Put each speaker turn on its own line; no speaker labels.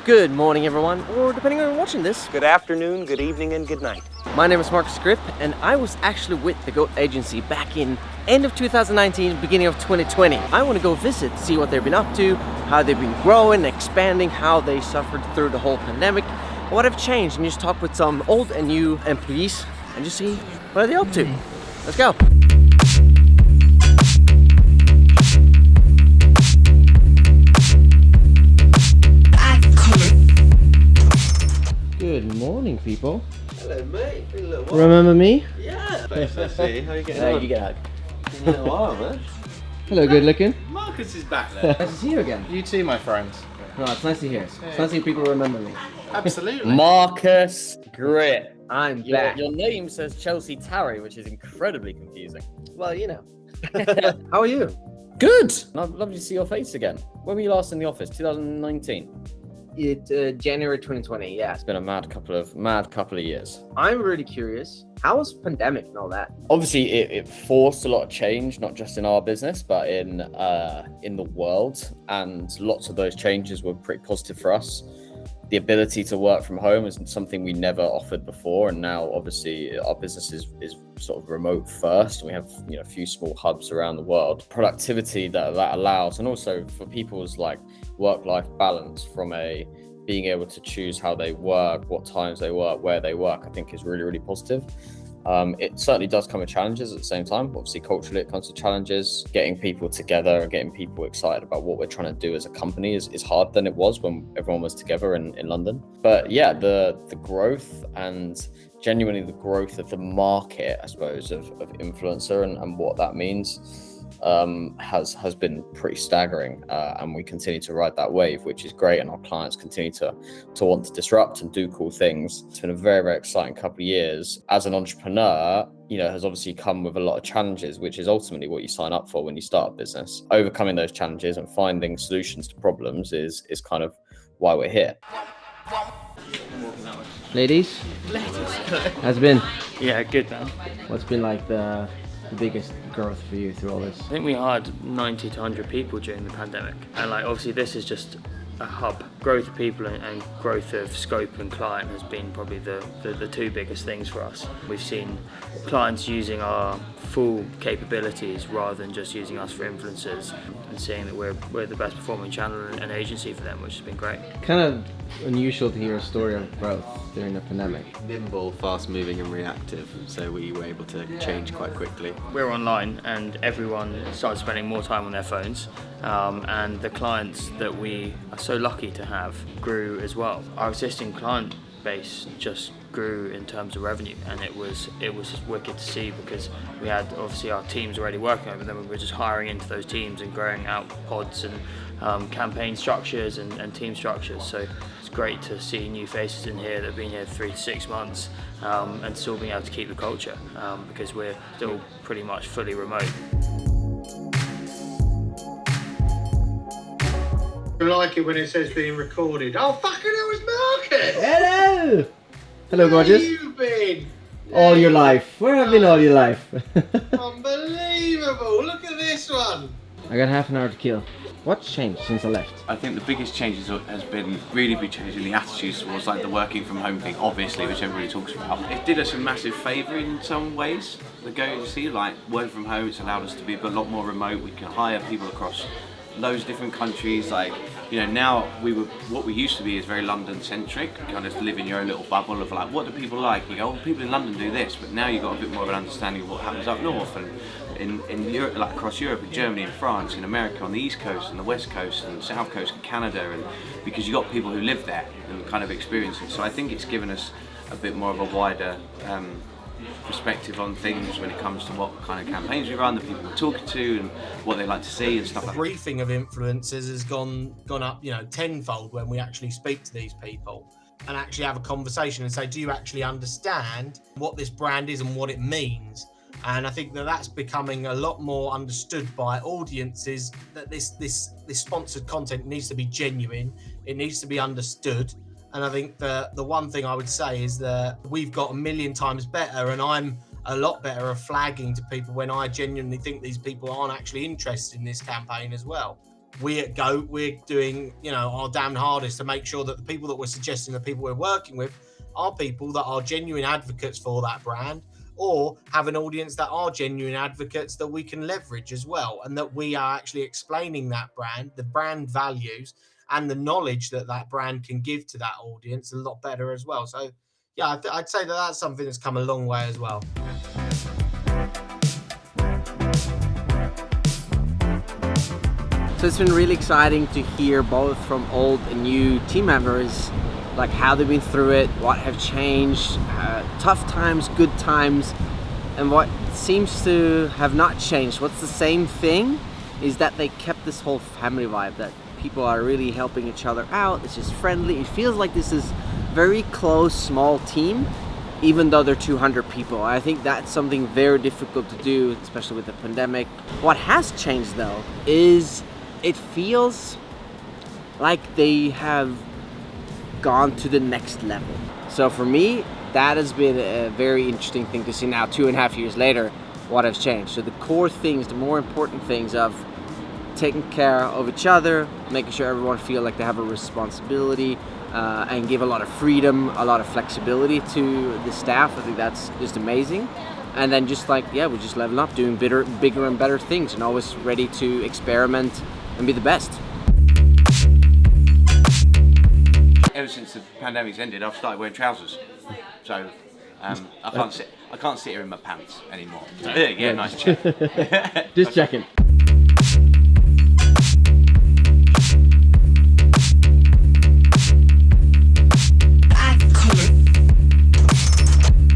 Good morning, everyone, or depending on when you're watching this,
Good afternoon, good evening, and good night.
my name is Marcus Grip, and I was actually with the GOAT agency back in end of 2019, beginning of 2020. I want to go visit, see what they've been up to, how they've been growing, expanding, how they suffered through the whole pandemic, what have changed, and just talk with some old and new employees and just see what are they up to. Let's go. Good morning, people.
Hello, mate. Been a little while.
Remember me?
Yeah. Nice to see you. How you getting on?
You get a hug.
Been a little while, man.
Hello, good looking.
Marcus is back there.
Nice to see you again.
You too, my friend.
No, it's nice to hear. It's nice to see people remember me.
Absolutely.
Marcus Grip.
I'm
Your,
back.
your name says Chelsea Tarry, which is incredibly confusing.
Well, you know. How are you?
Good. Lovely to see your face again. When were you last in the office? 2019.
January 2020, yeah.
It's been a mad couple of years.
I'm really curious. How was pandemic and all that?
Obviously, it forced a lot of change, not just in our business, but in the world. And lots of those changes were pretty positive for us. The ability to work from home is something we never offered before, and now obviously our business is sort of remote first. We have a few small hubs around the world. Productivity that allows, and also for people's like work-life balance, from a being able to choose how they work, what times they work, where they work, I think is really, really positive. It certainly does come with challenges at the same time. Obviously, culturally, it comes with challenges. Getting people together and getting people excited about what we're trying to do as a company is harder than it was when everyone was together in London. But yeah, the growth and genuinely the growth of the market, I suppose, of influencer and what that means has been pretty staggering, and we continue to ride that wave, which is great, and our clients continue to want to disrupt and do cool things. It's been a very, very exciting couple of years. As an entrepreneur, has obviously come with a lot of challenges, which is ultimately what you sign up for when you start a business. Overcoming those challenges and finding solutions to problems is kind of why we're here.
Ladies? How's it been?
Yeah, good man.
What's been like the biggest growth for you through all this?
I think we hired 90 to 100 people during the pandemic, and obviously this is just a hub. Growth of people and growth of scope and client has been probably the two biggest things for us. We've seen clients using our full capabilities rather than just using us for influencers, and seeing that we're the best performing channel and agency for them, which has been great.
Kind of unusual to hear a story of growth during the pandemic.
Nimble, fast moving and reactive, so we were able to change quite quickly.
We're online and everyone started spending more time on their phones, and the clients that we are so lucky to have grew as well. Our existing client base just grew in terms of revenue, and it was just wicked to see, because we had obviously our teams already working over them, and we were just hiring into those teams and growing out pods and campaign structures and team structures. So it's great to see new faces in here that have been here 3 to 6 months, and still being able to keep the culture, because we're still pretty much fully remote.
I like it when it says being recorded. Oh, fucking hell, it's Marcus!
Hello! Hello, gorgeous.
Where have you been?
All your life. Where have you been all your life?
Unbelievable! Look at this one!
I got half an hour to kill. What's changed since I left?
I think the biggest change has been really big change in the attitudes towards like the working from home thing, obviously, which everybody talks about. It did us a massive favour in some ways. The going to see, like working from home, it's allowed us to be a lot more remote. We can hire people across loads of different countries. Now what we used to be is very London centric. You kind of live in your own little bubble of like, what do people like? You go, oh, people in London do this, but now you've got a bit more of an understanding of what happens up north and in Europe, like across Europe, in Germany, in France, in America, on the East Coast, and the West Coast, and the South Coast, and Canada, and because you've got people who live there and kind of experience it. So I think it's given us a bit more of a wider perspective on things when it comes to what kind of campaigns we run, the people we're talking to, and what they like to see and stuff like that.
Briefing of influencers has gone up, tenfold when we actually speak to these people and actually have a conversation and say, do you actually understand what this brand is and what it means? And I think that's becoming a lot more understood by audiences, that this sponsored content needs to be genuine, it needs to be understood. And I think the one thing I would say is that we've got a million times better, and I'm a lot better at flagging to people when I genuinely think these people aren't actually interested in this campaign as well. we at Goat, we're doing, you know, our damn hardest to make sure that the people that we're suggesting, the people we're working with, are people that are genuine advocates for that brand, or have an audience that are genuine advocates that we can leverage as well, and that we are actually explaining that brand, the brand values, and the knowledge that that brand can give to that audience a lot better as well. So, yeah, I'd say that that's something that's come a long way as well.
So it's been really exciting to hear both from old and new team members, like how they've been through it, what have changed, tough times, good times, and what seems to have not changed. What's the same thing is that they kept this whole family vibe, that people are really helping each other out. It's just friendly. It feels like this is very close, small team, even though they're 200 people. I think that's something very difficult to do, especially with the pandemic. What has changed though is it feels like they have gone to the next level. So for me, that has been a very interesting thing to see now, 2.5 years later, what has changed. So the core things, the more important things of taking care of each other, making sure everyone feel like they have a responsibility, and give a lot of freedom, a lot of flexibility to the staff. I think that's just amazing. And then just like, yeah, we're just leveling up, doing bigger and better things, and always ready to experiment and be the best.
Ever since the pandemic's ended, I've started wearing trousers. So I can't sit here in my pants anymore. So, yeah, nice check.
Just checking.